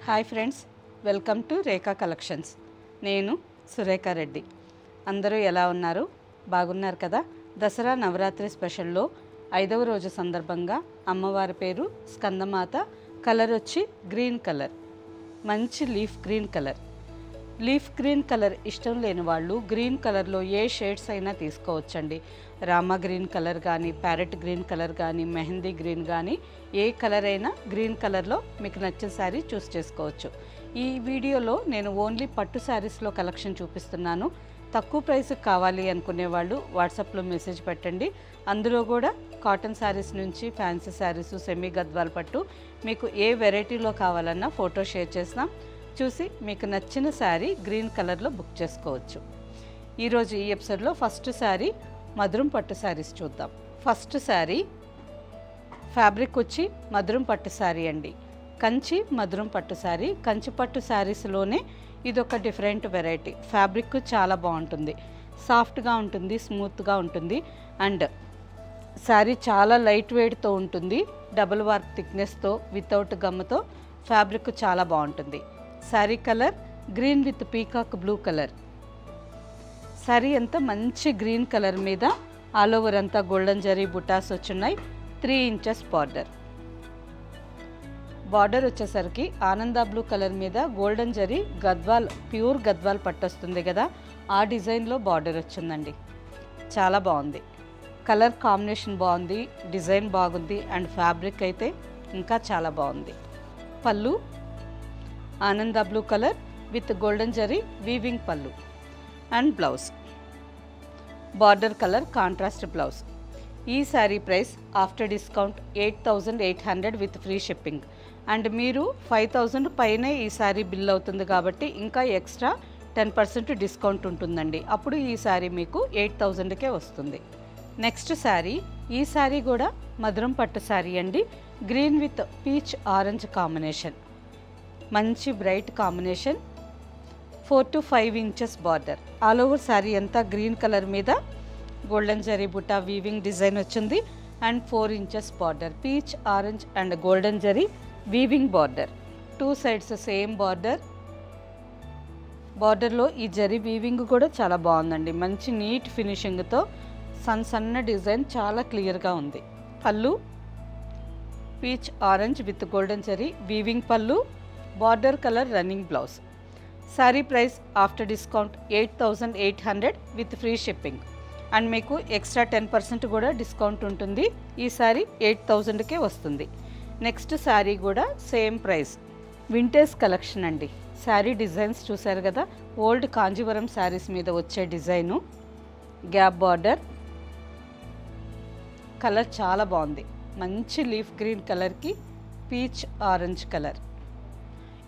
Hi friends, welcome to Rekha collections. నేను సురేఖ రెడ్డి. అందరూ ఎలా ఉన్నారు? బాగున్నారు కదా? దసరా నవరాత్రి స్పెషల్లో 5వ రోజు సందర్భంగా అమ్మవారి పేరు స్కందమాత. కలర్ వచ్చి గ్రీన్ కలర్, మంచి leaf green colour. Leaf green colour ఇష్టం లేని వాళ్ళు గ్రీన్ కలర్లో ఏ షేడ్స్ అయినా తీసుకోవచ్చండి. రామా గ్రీన్ కలర్ కానీ, ప్యారెట్ గ్రీన్ కలర్ కానీ, మెహందీ గ్రీన్ కానీ, ఏ కలర్ అయినా గ్రీన్ కలర్లో మీకు నచ్చిన శారీ చూస్ చేసుకోవచ్చు. ఈ వీడియోలో నేను ఓన్లీ పట్టు శారీస్లో కలెక్షన్ చూపిస్తున్నాను. తక్కువ ప్రైస్కి కావాలి అనుకునే వాళ్ళు వాట్సాప్లో మెసేజ్ పెట్టండి. అందులో కూడా కాటన్ శారీస్ నుంచి ఫ్యాన్సీ శారీస్, సెమీ గద్వాల్ పట్టు, మీకు ఏ వెరైటీలో కావాలన్నా ఫోటో షేర్ చేసినా చూసి మీకు నచ్చిన శారీ గ్రీన్ కలర్లో బుక్ చేసుకోవచ్చు. ఈరోజు ఈ ఎపిసోడ్లో ఫస్ట్ శారీ మధురం పట్టు శారీస్ చూద్దాం. ఫస్ట్ శారీ ఫ్యాబ్రిక్ వచ్చి మధురం పట్టు శారీ అండి. కంచి మధురం పట్టు శారీ. కంచి పట్టు శారీస్లోనే ఇదొక డిఫరెంట్ వెరైటీ. ఫ్యాబ్రిక్ చాలా బాగుంటుంది, సాఫ్ట్గా ఉంటుంది, స్మూత్గా ఉంటుంది. అండ్ శారీ చాలా లైట్ వెయిట్తో ఉంటుంది. డబుల్ వార్క్ థిక్నెస్తో, వితౌట్ గమ్తో ఫ్యాబ్రిక్ చాలా బాగుంటుంది. Sari colour green with peacock blue colour. Sari అంతా మంచి గ్రీన్ కలర్ మీద ఆల్ ఓవర్ అంతా గోల్డెన్ జరీ బుటాస్ వచ్చున్నాయి. 3 ఇంచెస్ బార్డర్. బార్డర్ వచ్చేసరికి ఆనంద బ్లూ కలర్ మీద గోల్డెన్ జరీ గద్వాల్, ప్యూర్ గద్వాల్ పట్టు వస్తుంది కదా, ఆ డిజైన్లో బార్డర్ వచ్చిందండి. చాలా బాగుంది. కలర్ కాంబినేషన్ బాగుంది, డిజైన్ బాగుంది, అండ్ ఫ్యాబ్రిక్ అయితే ఇంకా చాలా బాగుంది. పళ్ళు ఆనంద blue colour with golden zari weaving pallu and blouse. Border colour contrast blouse. ఈ sari price after discount 8,800 with free shipping. And మీరు 5,000 పైనే ఈ శారీ బిల్ అవుతుంది కాబట్టి ఇంకా ఎక్స్ట్రా 10% డిస్కౌంట్ ఉంటుందండి. అప్పుడు ఈ శారీ మీకు 8,000కే వస్తుంది. నెక్స్ట్ శారీ, ఈ శారీ కూడా మధురం పట్టు శారీ అండి. Green with peach orange combination, మంచి bright combination. 4 to 5 inches border. All over sari అంతా గ్రీన్ కలర్ మీద గోల్డెన్ జరీ బుటా వీవింగ్ డిజైన్ వచ్చింది. And 4 inches border, peach orange and golden zari weaving border. 2 sides same border. బార్డర్లో ఈ జరీ వీవింగ్ కూడా చాలా బాగుందండి. మంచి నీట్ ఫినిషింగ్తో సన్న డిజైన్ చాలా క్లియర్గా ఉంది. Pallu peach orange with golden zari weaving pallu. Border colour running blouse. Sari price after discount 8,800 with free shipping. And మీకు ఎక్స్ట్రా 10% కూడా డిస్కౌంట్ ఉంటుంది. ఈ శారీ 8,000కే వస్తుంది. నెక్స్ట్ శారీ కూడా సేమ్ ప్రైస్. వింటేజ్ కలెక్షన్ అండి. శారీ డిజైన్స్ చూసారు కదా, ఓల్డ్ కాంజీవరం శారీస్ మీద వచ్చే డిజైను. Gap border. కలర్ చాలా బాగుంది, మంచి లీఫ్ గ్రీన్ కలర్కి పీచ్ ఆరెంజ్ కలర్.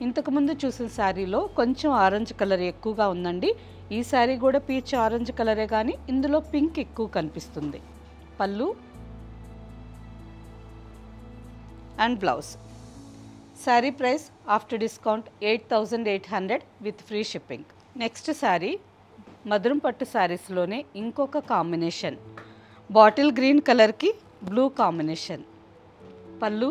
ఇంతకుముందు చూసిన శారీలో కొంచెం ఆరెంజ్ కలర్ ఎక్కువగా ఉందండి. ఈ శారీ కూడా పీచ్ ఆరెంజ్ కలరే కానీ ఇందులో పింక్ ఎక్కువ కనిపిస్తుంది. Pallu and blouse. Sari price after discount 8,800 with free shipping. Next sari Madhuram పట్టు శారీస్లోనే ఇంకొక కాంబినేషన్. బాటిల్ గ్రీన్ కలర్కి blue combination. Pallu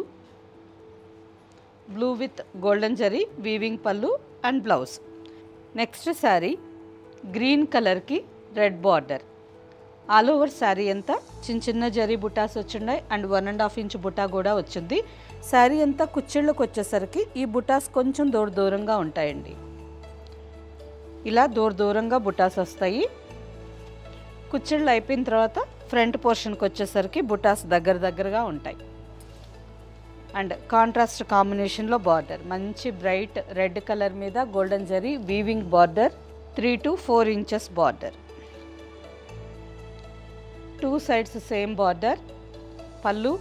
blue with golden zari weaving pallu and blouse. Next sari green కలర్కి red border. All over sari అంతా చిన్న జరీ బుటాస్ వచ్చిన్నాయి. అండ్ 1.5 ఇంచ్ బుటా కూడా వచ్చింది. శారీ అంతా కుచ్చిళ్ళకి వచ్చేసరికి ఈ బుటాస్ కొంచెం దూరంగా ఉంటాయండి. ఇలా దూరంగా బుటాస్ వస్తాయి. కుచ్చిళ్ళు అయిపోయిన తర్వాత ఫ్రంట్ పోర్షన్కి వచ్చేసరికి బుటాస్ దగ్గరగా ఉంటాయి. అండ్ కాంట్రాస్ట్ కాంబినేషన్లో బార్డర్, మంచి బ్రైట్ రెడ్ కలర్ మీద golden zari weaving border. 3 to 4 inches border. 2 sides same border. Pallu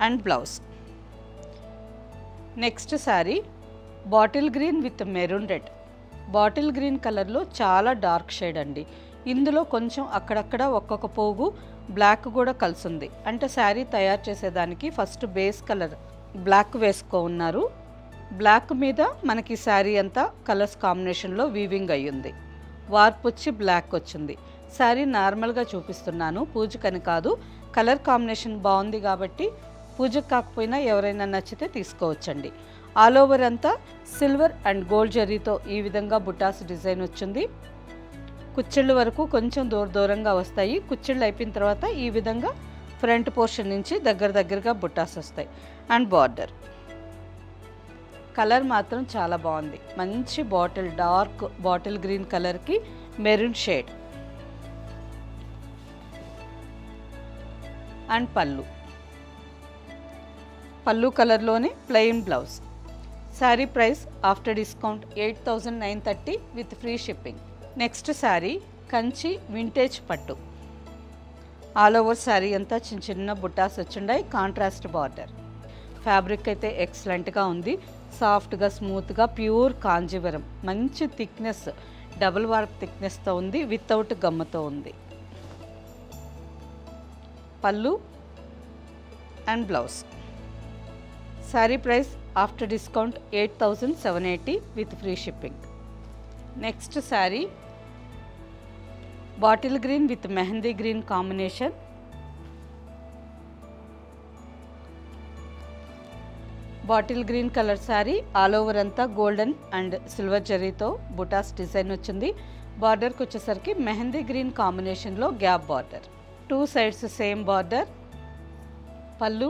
and blouse. Next sari bottle green with maroon red. Bottle green కలర్లో చాలా డార్క్ షేడ్ అండి. ఇందులో కొంచెం అక్కడక్కడ ఒక్కొక్క పోగు బ్లాక్ కూడా కలిసింది. అంటే శారీ తయారు చేసేదానికి ఫస్ట్ బేస్ కలర్ బ్లాక్ వేసుకో ఉన్నారు. బ్లాక్ మీద మనకి శారీ అంతా కలర్స్ కాంబినేషన్లో వీవింగ్ అయ్యింది. వార్ప్ వచ్చి బ్లాక్ వచ్చింది. శారీ నార్మల్గా చూపిస్తున్నాను, పూజకని కాదు. కలర్ కాంబినేషన్ బాగుంది కాబట్టి పూజకు కాకపోయినా ఎవరైనా నచ్చితే తీసుకోవచ్చండి. ఆల్ ఓవర్ అంతా సిల్వర్ అండ్ గోల్డ్ జరీతో ఈ విధంగా బుటాస్ డిజైన్ వచ్చింది. కుచ్చిళ్ళ వరకు కొంచెం దూరంగా వస్తాయి. కుచ్చిళ్ళు అయిపోయిన తర్వాత ఈ విధంగా ఫ్రంట్ పోర్షన్ నుంచి దగ్గరగా బుటాస్ వస్తాయి. అండ్ బార్డర్ కలర్ మాత్రం చాలా బాగుంది. మంచి డార్క్ బాటిల్ గ్రీన్ కలర్కి మెరూన్ షేడ్. అండ్ పళ్ళు కలర్లోనే plain blouse. Sari price after discount 8,930 with free shipping. Next sari Kanchi vintage పట్టు. ఆల్ ఓవర్ శారీ అంతా చిన్న బుట్టాస్ వచ్చిండాయి. Contrast border. ఫ్యాబ్రిక్ అయితే ఎక్సలెంట్గా ఉంది. సాఫ్ట్గా స్మూత్గా ప్యూర్ కాంజీవరం. మంచి థిక్నెస్, డబుల్ వార్ప్ థిక్నెస్తో ఉంది. వితౌట్ గమ్మతో ఉంది. పళ్ళు and blouse. Sari price after discount 8,780 with free shipping. Next sari bottle green with mehndi green combination. Bottle green colour sari. All over అంతా గోల్డెన్ అండ్ సిల్వర్ జరీతో బుటాస్ డిజైన్ వచ్చింది. బార్డర్కి వచ్చేసరికి మెహందీ గ్రీన్ కాంబినేషన్లో gap border. 2 sides same border. పళ్ళు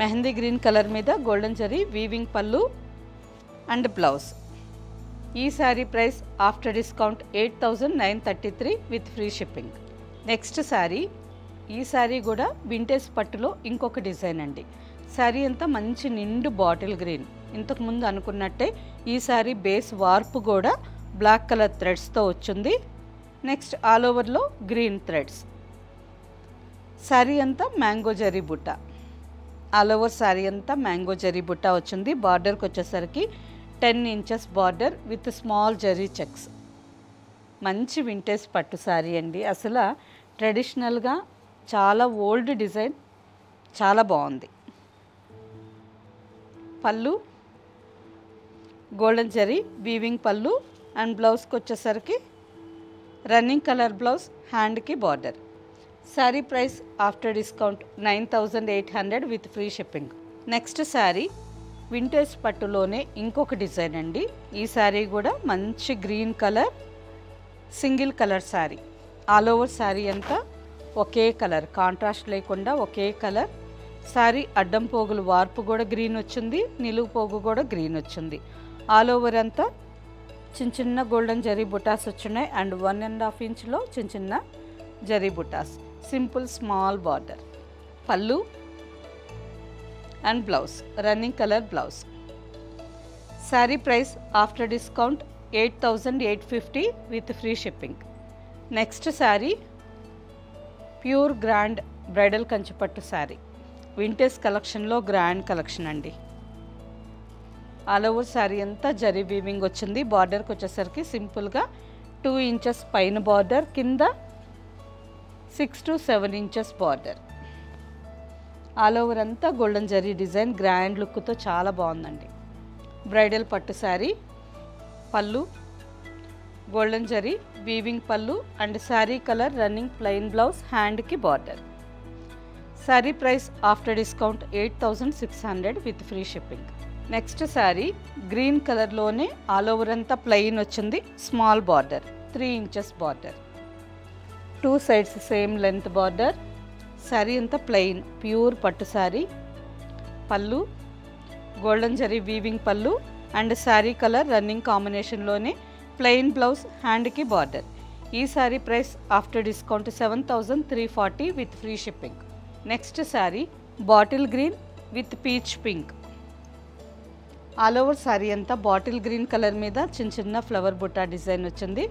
మెహందీ గ్రీన్ కలర్ మీద golden zari weaving pallu and blouse. ఈ sari price after discount 8,933 with free shipping. Next sari. ఈ శారీ కూడా వింటేజ్ పట్టులో ఇంకొక డిజైన్ అండి. శారీ అంతా మంచి నిండు బాటిల్ గ్రీన్. ఇంతకుముందు అనుకున్నట్టే ఈ శారీ బేస్ వార్పు కూడా బ్లాక్ కలర్ థ్రెడ్స్తో వచ్చింది. నెక్స్ట్ ఆల్ ఓవర్లో గ్రీన్ థ్రెడ్స్. శారీ అంతా మ్యాంగో జరీ బుట్ట. ఆల్ ఓవర్ శారీ అంతా మ్యాంగో జరీ బుట్ట వచ్చింది. బార్డర్కి వచ్చేసరికి 10 inches border with small zari checks. మంచి వింటేజ్ పట్టు శారీ అండి. అసలు ట్రెడిషనల్గా చాలా ఓల్డ్ డిజైన్, చాలా బాగుంది. Pallu golden zari weaving pallu and బ్లౌజ్కి వచ్చేసరికి రన్నింగ్ కలర్ బ్లౌజ్. హ్యాండ్కి border. Sari price after discount 9,800 with free shipping. Next sari vintage పట్టులోనే ఇంకొక డిజైన్ అండి. ఈ శారీ కూడా మంచి green colour single colour sari. All over sari అంతా ఒకే కలర్, కాంట్రాస్ట్ లేకుండా ఒకే కలర్ శారీ. అడ్డం పోగులు వార్పు కూడా గ్రీన్ వచ్చింది. నిలువు పోగు కూడా గ్రీన్ వచ్చింది. ఆల్ ఓవర్ అంతా చిన్న గోల్డెన్ జరీ బుటాస్ వచ్చినాయి. అండ్ 1.5 ఇంచ్లో చిన్న జరీ బుటాస్. Simple small border. Pallu and blouse running colour blouse. Sari price after discount 8,850 with free shipping. Next sari pure grand bridal కంచిపట్టు శారీ. వింటేజ్ కలెక్షన్లో గ్రాండ్ కలెక్షన్ అండి. ఆల్ ఓవర్ శారీ అంతా జరీ వీవింగ్ వచ్చింది. బార్డర్కి వచ్చేసరికి సింపుల్గా 2 ఇంచెస్ పైన బార్డర్, కింద 6 to 7 inches border. All over అంతా గోల్డెన్ జరీ డిజైన్. గ్రాండ్ లుక్తో చాలా బాగుందండి. బ్రైడల్ పట్టు sari. Pallu golden zari weaving pallu and sari colour running plain blouse. హ్యాండ్కి border. Sari price after discount 8,600 with free shipping. Next sari green కలర్లోనే ఆల్ ఓవర్ అంతా ప్లెయిన్ వచ్చింది. Small border, 3 inches border. 2 sides same length border. Sari అంతా ప్లెయిన్ ప్యూర్ పట్టు sari. Pallu golden zari weaving pallu and sari colour running కాంబినేషన్లోనే plain blouse. హ్యాండ్కి border. ఈ sari price after discount 7,340 with free shipping. Next sari bottle green with peach pink. All over sari అంతా bottle green colour మీద చిన్న flower Butta design వచ్చింది.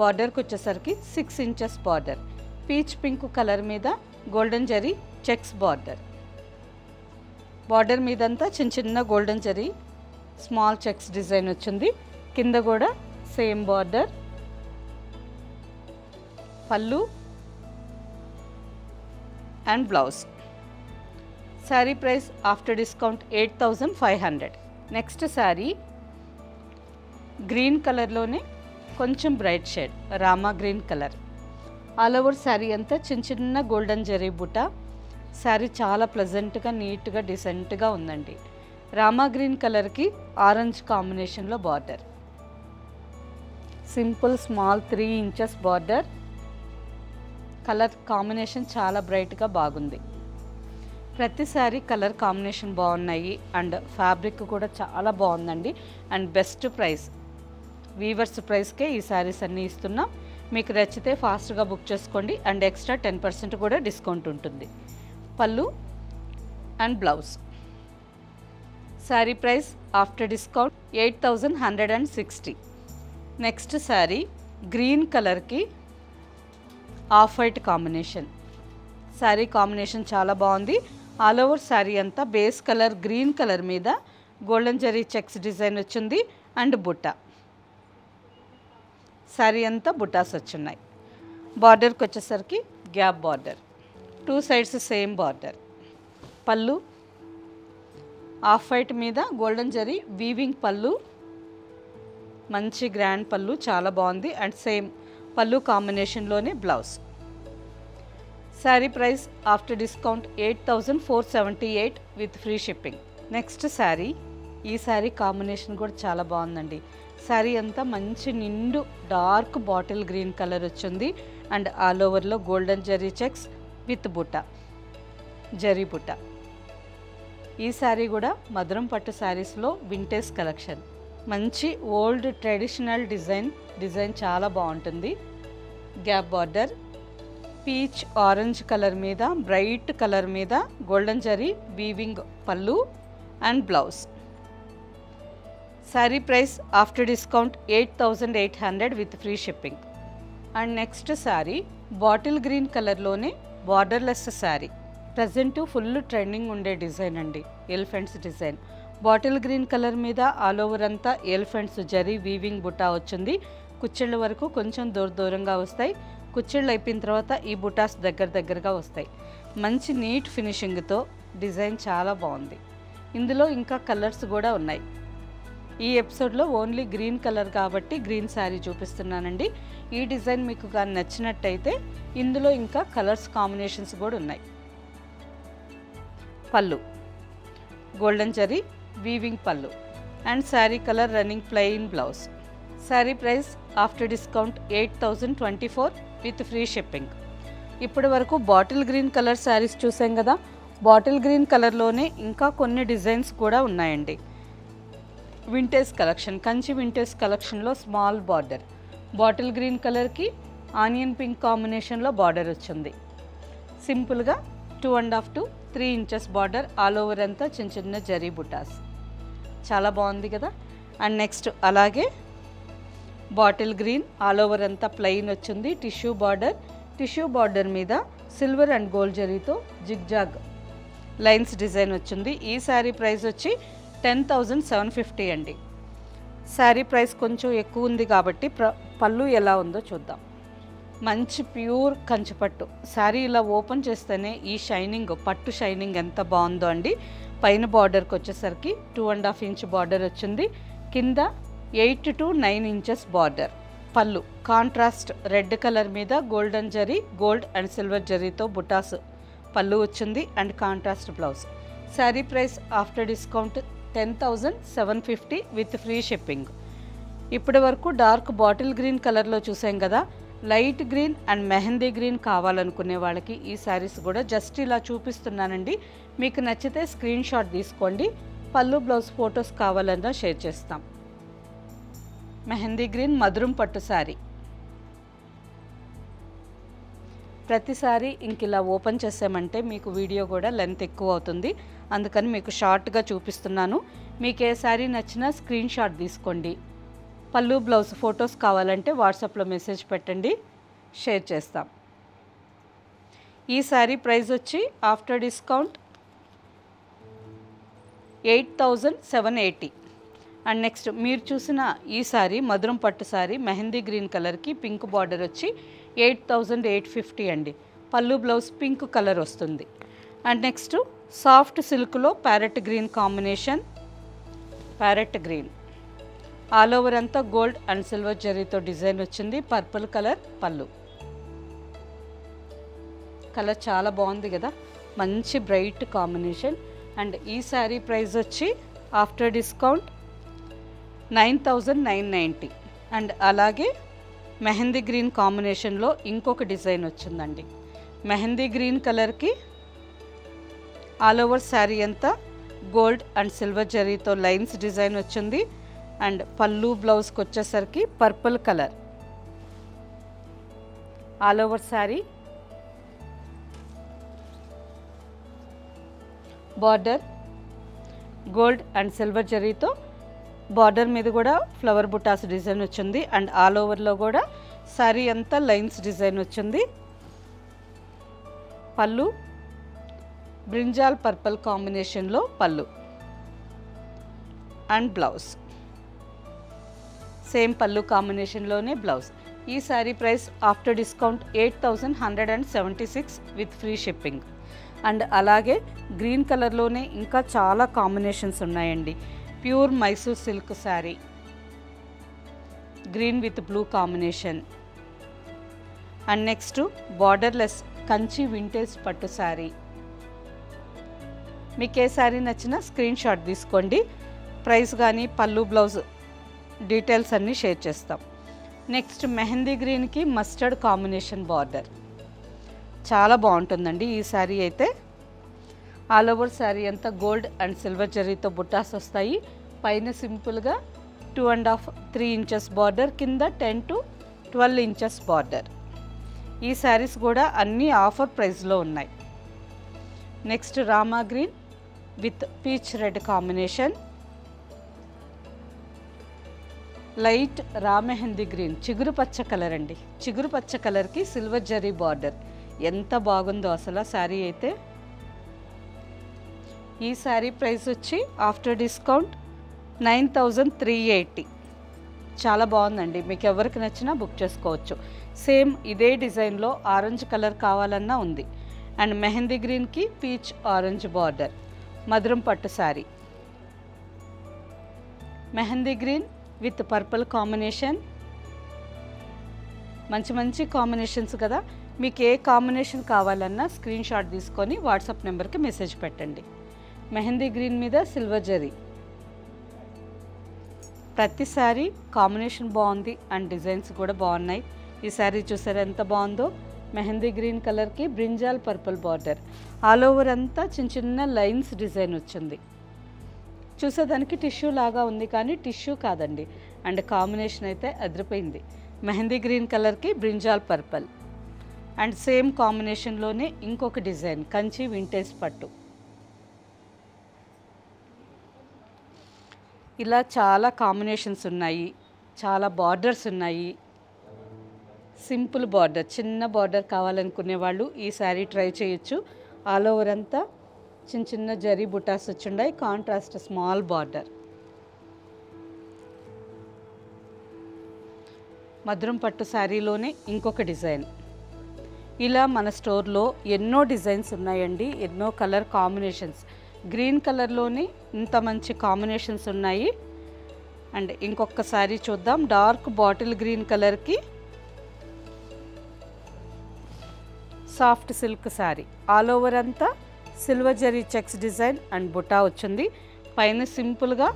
బార్డర్కి వచ్చేసరికి 6 inches border. Peach pink colour మీద గోల్డెన్ జరీ చెక్స్ బార్డర్. బార్డర్ మీదంతా చిన్న గోల్డెన్ జరీ స్మాల్ చెక్స్ డిజైన్ వచ్చింది. కింద కూడా same border. Pallu and blouse. Sari price after discount 8,500. Next sari green కలర్లోనే కొంచెం bright shade Rama green colour. All over sari అంతా చిన్న గోల్డెన్ జరీ బుట్ట. శారీ చాలా ప్లెజెంట్గా నీట్గా డీసెంట్గా ఉందండి. రామా గ్రీన్ కలర్కి ఆరెంజ్ కాంబినేషన్లో border. Simple small 3 inches border. Colour combination చాలా బ్రైట్గా బాగుంది. ప్రతిసారి కలర్ కాంబినేషన్ బాగున్నాయి అండ్ ఫ్యాబ్రిక్ కూడా చాలా బాగుందండి. అండ్ బెస్ట్ ప్రైస్, వీవర్స్ ప్రైస్కే ఈ శారీస్ అన్నీ ఇస్తున్నాం. మీకు నచ్చితే ఫాస్ట్గా బుక్ చేసుకోండి అండ్ ఎక్స్ట్రా 10% కూడా డిస్కౌంట్ ఉంటుంది. Pallu and blouse. Sari price after discount 8160. Next sari green కలర్కి off white combination. Sari combination చాలా బాగుంది. ఆల్ ఓవర్ శారీ అంతా బేస్ కలర్ గ్రీన్ కలర్ మీద గోల్డెన్ జరీ చెక్స్ డిజైన్ వచ్చింది అండ్ బుట్ట. శారీ అంతా బుట్టాస్ వచ్చున్నాయి. బార్డర్కి వచ్చేసరికి gap border, 2 sides same border. Pallu off white మీద గోల్డెన్ జరీ వీవింగ్ పళ్ళు, మంచి గ్రాండ్ పళ్ళు, చాలా బాగుంది. అండ్ సేమ్ పళ్ళు కాంబినేషన్లోనే blouse. Sari price after discount 8478 with free shipping. Next sari, ఈ శారీ కాంబినేషన్ కూడా చాలా బాగుందండి. శారీ అంతా మంచి నిండు డార్క్ బాటిల్ గ్రీన్ కలర్ వచ్చింది అండ్ ఆల్ ఓవర్లో గోల్డెన్ జరీ చెక్స్ విత్ బుట్ట, జరీ బుట్ట. ఈ శారీ కూడా మధురం పట్టు శారీస్లో వింటేజ్ కలెక్షన్. మంచి ఓల్డ్ ట్రెడిషనల్ డిజైన్ చాలా బాగుంటుంది. Gap border, peach orange colour మీద బ్రైట్ కలర్ మీద golden zari weaving pallu and blouse. Sari price after discount 8800 with free shipping. And next sari bottle green కలర్లోనే borderless sari. Present full trending ఉండే డిజైన్ అండి, elephants design. Bottle green colour మీద all over అంతా elephants zari weaving buta వచ్చింది. కుచ్చిళ్ళ వరకు కొంచెం దూరంగా వస్తాయి. కుచ్చిళ్ళు అయిపోయిన తర్వాత ఈ బుటాస్ దగ్గరగా వస్తాయి. మంచి నీట్ ఫినిషింగ్తో డిజైన్ చాలా బాగుంది. ఇందులో ఇంకా కలర్స్ కూడా ఉన్నాయి. ఈ ఎపిసోడ్లో ఓన్లీ గ్రీన్ కలర్ కాబట్టి గ్రీన్ శారీ చూపిస్తున్నానండి. ఈ డిజైన్ మీకు కానీ నచ్చినట్టయితే ఇందులో ఇంకా కలర్స్ కాంబినేషన్స్ కూడా ఉన్నాయి. పళ్ళు golden zari weaving pallu and sari colour running plain blouse. Sari price after discount 8024 with free shipping. ఇప్పటి వరకు బాటిల్ గ్రీన్ కలర్ శారీస్ చూసాం కదా. బాటిల్ గ్రీన్ కలర్లోనే ఇంకా కొన్ని డిజైన్స్ కూడా ఉన్నాయండి. వింటేజ్ కలెక్షన్, కంచి వింటేజ్ కలెక్షన్లో స్మాల్ బార్డర్, బాటిల్ గ్రీన్ కలర్కి ఆనియన్ పింక్ కాంబినేషన్లో బార్డర్ వచ్చింది. సింపుల్గా 2.5 to 3 inches border. All over అంతా చిన్న జరీ బుటాస్. చాలా బాగుంది కదా. అండ్ నెక్స్ట్ అలాగే బాటిల్ గ్రీన్ ఆల్ ఓవర్ అంతా ప్లెయిన్ వచ్చింది. టిష్యూ బార్డర్ మీద సిల్వర్ అండ్ గోల్డ్ జరీతో జిగ్జాగ్ లైన్స్ డిజైన్ వచ్చింది. ఈ శారీ ప్రైస్ వచ్చి 10,750 అండి. శారీ ప్రైస్ కొంచెం ఎక్కువ ఉంది కాబట్టి పళ్ళు ఎలా ఉందో చూద్దాం. మంచి ప్యూర్ కంచిపట్టు శారీ. ఇలా ఓపెన్ చేస్తేనే ఈ షైనింగ్, పట్టు షైనింగ్ ఎంత బాగుందో అండి. పైన బార్డర్కి వచ్చేసరికి 2.5 ఇంచ్ బార్డర్ వచ్చింది. కింద 8 to 9 ఇంచెస్ బార్డర్. పళ్ళు కాంట్రాస్ట్ రెడ్ కలర్ మీద golden zari, gold and silver జరీతో బుటాస్ పళ్ళు వచ్చింది and contrast blouse. Sari price after discount 10,750 with free shipping. ఇప్పటి వరకు డార్క్ బాటిల్ గ్రీన్ కలర్లో చూసాం కదా. Light green and mehndi green కావాలనుకునే వాళ్ళకి ఈ శారీస్ కూడా జస్ట్ ఇలా చూపిస్తున్నానండి. మీకు నచ్చితే స్క్రీన్ షాట్ తీసుకోండి. పళ్ళు బ్లౌజ్ ఫొటోస్ కావాలన్నా షేర్ చేస్తాం. మెహందీ గ్రీన్ మధురం పట్టు శారీ. ప్రతిసారి ఇంక ఇలా ఓపెన్ చేసామంటే మీకు వీడియో కూడా లెంత్ ఎక్కువ అవుతుంది. అందుకని మీకు షార్ట్గా చూపిస్తున్నాను. మీకు ఏ శారీ నచ్చినా స్క్రీన్ షాట్ తీసుకోండి. పళ్ళు బ్లౌజ్ ఫొటోస్ కావాలంటే వాట్సాప్లో మెసేజ్ పెట్టండి, షేర్ చేస్తాం. ఈ శారీ ప్రైస్ వచ్చి ఆఫ్టర్ డిస్కౌంట్ 8,780. అండ్ నెక్స్ట్ మీరు చూసిన ఈ శారీ మధురం పట్టు శారీ మెహందీ గ్రీన్ కలర్కి పింక్ బార్డర్ వచ్చి 8,850 అండి. పళ్ళు బ్లౌజ్ పింక్ కలర్ వస్తుంది. అండ్ నెక్స్ట్ సాఫ్ట్ సిల్క్లో parrot green combination, parrot green all over అంతా గోల్డ్ అండ్ సిల్వర్ జరీతో డిజైన్ వచ్చింది. పర్పుల్ కలర్ పళ్ళు. కలర్ చాలా బాగుంది కదా, మంచి బ్రైట్ కాంబినేషన్. అండ్ ఈ శారీ ప్రైస్ వచ్చి ఆఫ్టర్ డిస్కౌంట్ 9,990. అండ్ అలాగే మెహందీ గ్రీన్ కాంబినేషన్లో ఇంకొక డిజైన్ వచ్చిందండి. మెహందీ గ్రీన్ కలర్కి ఆల్ ఓవర్ శారీ అంతా గోల్డ్ అండ్ సిల్వర్ జరీతో లైన్స్ డిజైన్ వచ్చింది. అండ్ పళ్ళు బ్లౌజ్కి వచ్చేసరికి purple colour all over sari, border gold and silver జరీతో బార్డర్ మీద కూడా ఫ్లవర్ బుటాస్ డిజైన్ వచ్చింది. అండ్ ఆల్ ఓవర్లో కూడా శారీ అంతా లైన్స్ డిజైన్ వచ్చింది. పళ్ళు బ్రింజాల్ పర్పుల్ కాంబినేషన్లో పళ్ళు అండ్ బ్లౌజ్ సేమ్ పళ్ళు కాంబినేషన్లోనే బ్లౌజ్. ఈ sari price after discount 8,176 with free shipping. And అలాగే గ్రీన్ కలర్లోనే ఇంకా చాలా కాంబినేషన్స్ ఉన్నాయండి. Pure Mysore silk sari, green with blue combination. And next borderless Kanchi vintage పట్టు శారీ. మీకు ఏ శారీ నచ్చినా స్క్రీన్ షాట్ తీసుకోండి. ప్రైస్ కానీ పళ్ళు బ్లౌజ్ డీటెయిల్స్ అన్నీ షేర్ చేస్తాం. నెక్స్ట్ మెహందీ గ్రీన్కి మస్టర్డ్ కాంబినేషన్ బార్డర్ చాలా బాగుంటుందండి. ఈ శారీ అయితే ఆల్ ఓవర్ శారీ అంతా గోల్డ్ అండ్ సిల్వర్ జరీతో బుట్టాస్ వస్తాయి. పైన సింపుల్గా 2.5-3 ఇంచెస్ బార్డర్, కింద 10 to 12 ఇంచెస్ బార్డర్. ఈ శారీస్ కూడా అన్నీ ఆఫర్ ప్రైస్లో ఉన్నాయి. Next Rama green with peach red combination, light రా మెహందీ గ్రీన్ చిగురు పచ్చ కలర్ అండి. చిగురు పచ్చ కలర్కి సిల్వర్ జరీ బార్డర్ ఎంత బాగుందో అసలు శారీ అయితే. ఈ శారీ ప్రైస్ వచ్చి ఆఫ్టర్ డిస్కౌంట్ 9,380. చాలా బాగుందండి. మీకు ఎవరికి నచ్చినా బుక్ చేసుకోవచ్చు. సేమ్ ఇదే డిజైన్లో ఆరెంజ్ కలర్ కావాలన్నా ఉంది. అండ్ మెహందీ గ్రీన్కి పీచ్ ఆరెంజ్ బార్డర్, మధురం పట్టు sari. Mehendi green with purple combination, మంచి మంచి కాంబినేషన్స్ కదా. మీకు ఏ కాంబినేషన్ కావాలన్నా స్క్రీన్ షాట్ తీసుకొని వాట్సాప్ నెంబర్కి మెసేజ్ పెట్టండి. మెహందీ గ్రీన్ మీద సిల్వర్ జరీ, ప్రతి శారీ కాంబినేషన్ బాగుంది అండ్ డిజైన్స్ కూడా బాగున్నాయి. ఈ శారీ చూసారా ఎంత బాగుందో. మెహందీ గ్రీన్ కలర్కి brinjal purple border, all over అంతా చిన్న చిన్న లైన్స్ డిజైన్ వచ్చింది. చూసేదానికి టిష్యూ లాగా ఉంది కానీ టిష్యూ కాదండి. అండ్ కాంబినేషన్ అయితే అదిరిపోయింది. మెహందీ గ్రీన్ కలర్కి బ్రింజాల్ పర్పుల్. అండ్ సేమ్ కాంబినేషన్లోనే ఇంకొక డిజైన్ కంచి వింటేజ్ పట్టు. ఇలా చాలా కాంబినేషన్స్ ఉన్నాయి, చాలా బార్డర్స్ ఉన్నాయి. సింపుల్ బార్డర్, చిన్న బార్డర్ కావాలనుకునే వాళ్ళు ఈ శారీ ట్రై చేయొచ్చు. ఆల్ ఓవర్ అంతా చిన్న చిన్న జరీ బుటాస్ వచ్చిండాయి, కాంట్రాస్ట్ స్మాల్ బార్డర్. మధురం పట్టు శారీలోనే ఇంకొక డిజైన్. ఇలా మన స్టోర్లో ఎన్నో డిజైన్స్ ఉన్నాయండి, ఎన్నో కలర్ కాంబినేషన్స్. గ్రీన్ కలర్లోనే ఇంత మంచి కాంబినేషన్స్ ఉన్నాయి. అండ్ ఇంకొక శారీ చూద్దాం. డార్క్ బాటిల్ గ్రీన్ కలర్కి soft silk sari, all over అంతా సిల్వర్ జరీ చెక్స్ డిజైన్ అండ్ బుటా వచ్చింది. పైన సింపుల్గా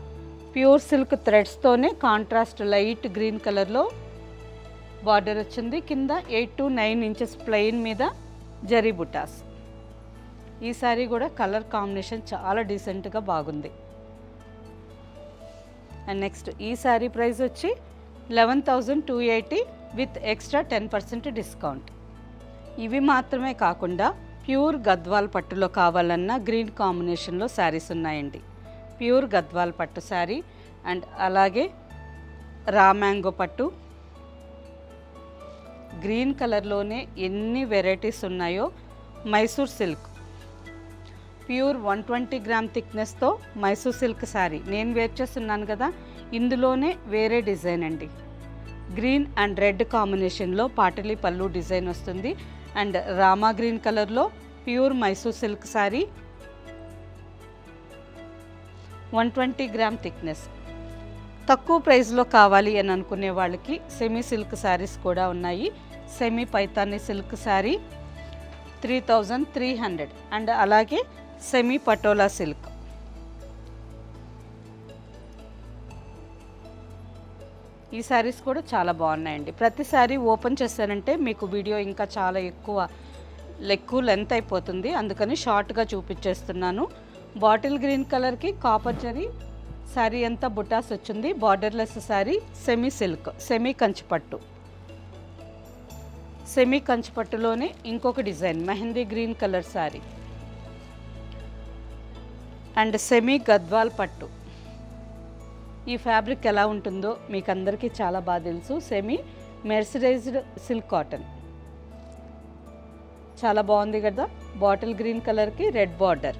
ప్యూర్ సిల్క్ థ్రెడ్స్తోనే కాంట్రాస్ట్ లైట్ గ్రీన్ కలర్లో బార్డర్ వచ్చింది. కింద 8 to 9 ఇంచెస్ ప్లెయిన్ మీద జరీ బుటాస్. ఈ శారీ కూడా కలర్ కాంబినేషన్ చాలా డీసెంట్గా బాగుంది. అండ్ నెక్స్ట్ ఈ శారీ ప్రైస్ వచ్చి 11,280 విత్ ఎక్స్ట్రా 10% డిస్కౌంట్. ఇవి మాత్రమే కాకుండా ప్యూర్ గద్వాల్ పట్టులో కావాలన్నా గ్రీన్ కాంబినేషన్లో శారీస్ ఉన్నాయండి. ప్యూర్ గద్వాల్ పట్టు శారీ అండ్ అలాగే రా మ్యాంగో పట్టు. గ్రీన్ కలర్లోనే ఎన్ని వెరైటీస్ ఉన్నాయో. మైసూర్ సిల్క్ ప్యూర్ 120 గ్రామ్ థిక్నెస్తో మైసూర్ సిల్క్ శారీ నేను వేర్ చేస్తున్నాను కదా, ఇందులోనే వేరే డిజైన్ అండి. గ్రీన్ అండ్ రెడ్ కాంబినేషన్లో పాటలీ పళ్ళు డిజైన్ వస్తుంది. అండ్ రామా గ్రీన్ కలర్లో pure Mysore silk sari, 120 gram thickness. తక్కువ ప్రైస్లో కావాలి అని అనుకునే వాళ్ళకి సెమీ సిల్క్ శారీస్ కూడా ఉన్నాయి. Semi Paithani silk sari 3,300. And అలాగే సెమీ పటోలా సిల్క్ ఈ శారీస్ కూడా చాలా బాగున్నాయండి. ప్రతి శారీ ఓపెన్ చేశానంటే మీకు వీడియో ఇంకా చాలా ఎక్కువ లెంత్ అయిపోతుంది, అందుకని షార్ట్గా చూపించేస్తున్నాను. బాటిల్ గ్రీన్ కలర్కి కాపర్ జరీ శారీ అంతా బుటాస్ వచ్చింది. Borderless sari, semi silk, semi కంచిపట్టు. సెమీ కంచిపట్టులోనే ఇంకొక design mehndi green colour sari and semi Gadwal పట్టు. ఈ ఫ్యాబ్రిక్ ఎలా ఉంటుందో మీకు అందరికీ చాలా బాగా తెలుసు. సెమీ మెర్సరైజ్డ్ సిల్క్ కాటన్, చాలా బాగుంది కదా. బాటిల్ గ్రీన్ కలర్కి రెడ్ బార్డర్.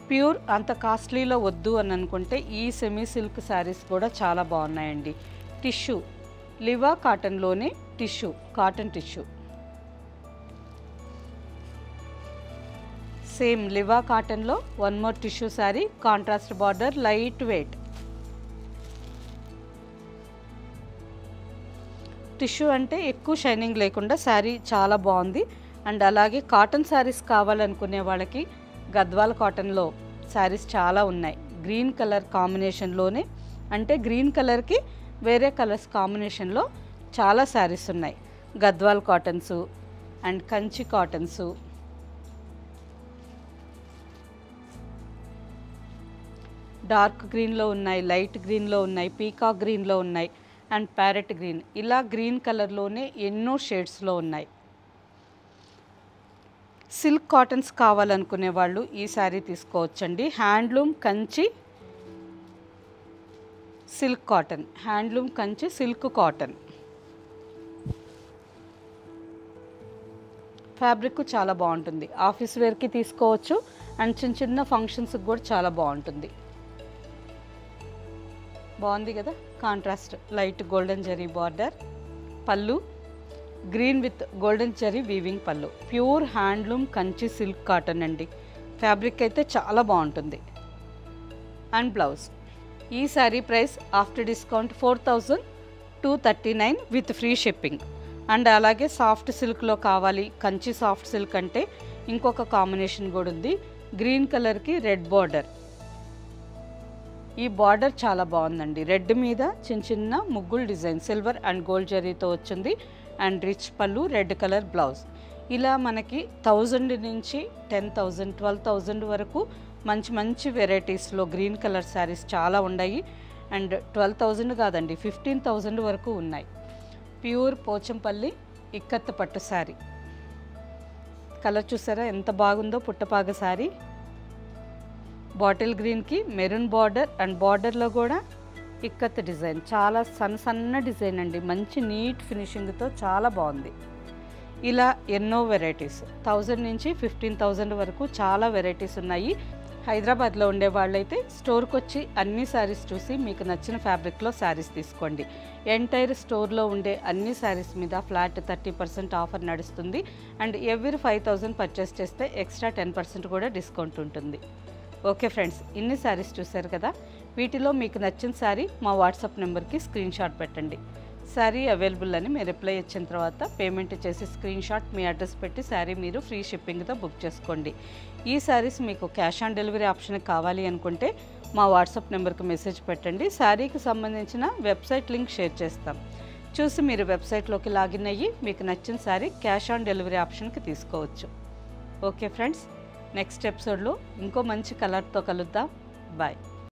ప్యూర్ అంత కాస్ట్లీలో వద్దు అని అనుకుంటే ఈ సెమీ సిల్క్ శారీస్ కూడా చాలా బాగున్నాయండి. టిష్యూ, లివా కాటన్లోనే tissue, cotton tissue. Same Liva కాటన్లో one more tissue sari, contrast border, light weight. Tissue అంటే ఎక్కువ షైనింగ్ లేకుండా శారీ చాలా బాగుంది. అండ్ అలాగే కాటన్ శారీస్ కావాలనుకునే వాళ్ళకి గద్వాల్ కాటన్లో శారీస్ చాలా ఉన్నాయి. గ్రీన్ కలర్ కాంబినేషన్లోనే, అంటే గ్రీన్ కలర్కి వేరే కలర్స్ కాంబినేషన్లో చాలా శారీస్ ఉన్నాయి. Gadwal cottons and Kanchi cottons, dark గ్రీన్లో ఉన్నాయి, లైట్ గ్రీన్లో ఉన్నాయి, పీకాక్ గ్రీన్లో ఉన్నాయి అండ్ ప్యారెట్ గ్రీన్. ఇలా గ్రీన్ కలర్లోనే ఎన్నో షేడ్స్లో ఉన్నాయి. సిల్క్ కాటన్స్ కావాలనుకునే వాళ్ళు ఈ శారీ తీసుకోవచ్చండి. Handloom Kanchi silk cotton, handloom Kanchi silk cotton. Fabric చాలా బాగుంటుంది. ఆఫీస్ వేర్కి తీసుకోవచ్చు అండ్ చిన్న చిన్న ఫంక్షన్స్కి కూడా చాలా బాగుంటుంది. బాగుంది కదా. Contrast light golden zari border, pallu green with golden zari weaving pallu. Pure handloom Kanchi silk cotton అండి. ఫ్యాబ్రిక్ అయితే చాలా బాగుంటుంది. And blouse. ఈ sari price after discount 4239 with free shipping. And అలాగే సాఫ్ట్ సిల్క్లో కావాలి, కంచి సాఫ్ట్ సిల్క్ అంటే ఇంకొక కాంబినేషన్ కూడా ఉంది. గ్రీన్ కలర్కి రెడ్ బార్డర్. ఈ బార్డర్ చాలా బాగుందండి. రెడ్ మీద చిన్న చిన్న ముగ్గులు డిజైన్, సిల్వర్ అండ్ గోల్డ్ జరీతో వచ్చింది. అండ్ రిచ్ పళ్ళు, రెడ్ కలర్ బ్లౌజ్. ఇలా మనకి 1000 నుంచి 10,000, 12,000 వరకు మంచి మంచి వెరైటీస్లో గ్రీన్ కలర్ శారీస్ చాలా ఉన్నాయి. అండ్ 12,000 కాదండి, 15,000 వరకు ఉన్నాయి. ప్యూర్ పోచంపల్లి ఇక్కత్ పట్టు శారీ. కలర్ చూసారా ఎంత బాగుందో, పుట్టపాగ శారీ. బాటిల్ గ్రీన్కి మెరూన్ బార్డర్ అండ్ బార్డర్లో కూడా ఇక్కత్ డిజైన్. చాలా సన్న డిజైన్ అండి, మంచి నీట్ ఫినిషింగ్తో చాలా బాగుంది. ఇలా ఎన్నో వెరైటీస్ 1000 నుంచి 15,000 వరకు చాలా వెరైటీస్ ఉన్నాయి. హైదరాబాద్లో ఉండే వాళ్ళైతే స్టోర్కి వచ్చి అన్ని శారీస్ చూసి మీకు నచ్చిన ఫ్యాబ్రిక్లో శారీస్ తీసుకోండి. ఎంటైర్ స్టోర్లో ఉండే అన్ని శారీస్ మీద ఫ్లాట్ 30% ఆఫర్ నడుస్తుంది. అండ్ ఎవ్రీ 5,000 పర్చేస్ చేస్తే ఎక్స్ట్రా 10% కూడా డిస్కౌంట్ ఉంటుంది. ఓకే ఫ్రెండ్స్, ఇన్ని శారీస్ చూశారు కదా. వీటిలో మీకు నచ్చిన శారీ మా వాట్సాప్ నెంబర్కి స్క్రీన్ షాట్ పెట్టండి. శారీ అవైలబుల్ అని మీరు రిప్లై ఇచ్చిన తర్వాత పేమెంట్ చేసి స్క్రీన్ షాట్ మీ అడ్రస్ పెట్టి శారీ మీరు ఫ్రీ షిప్పింగ్తో బుక్ చేసుకోండి. ఈ శారీస్ మీకు క్యాష్ ఆన్ డెలివరీ ఆప్షన్ కావాలి అనుకుంటే మా వాట్సాప్ నెంబర్కి మెసేజ్ పెట్టండి. శారీకి సంబంధించిన వెబ్సైట్ లింక్ షేర్ చేస్తాం. చూసి మీరు వెబ్సైట్లోకి లాగిన్ అయ్యి మీకు నచ్చిన శారీ క్యాష్ ఆన్ డెలివరీ ఆప్షన్కి తీసుకోవచ్చు. ఓకే ఫ్రెండ్స్, నెక్స్ట్ ఎపిసోడ్లో ఇంకో మంచి కలర్తో కలుద్దాం. బాయ్.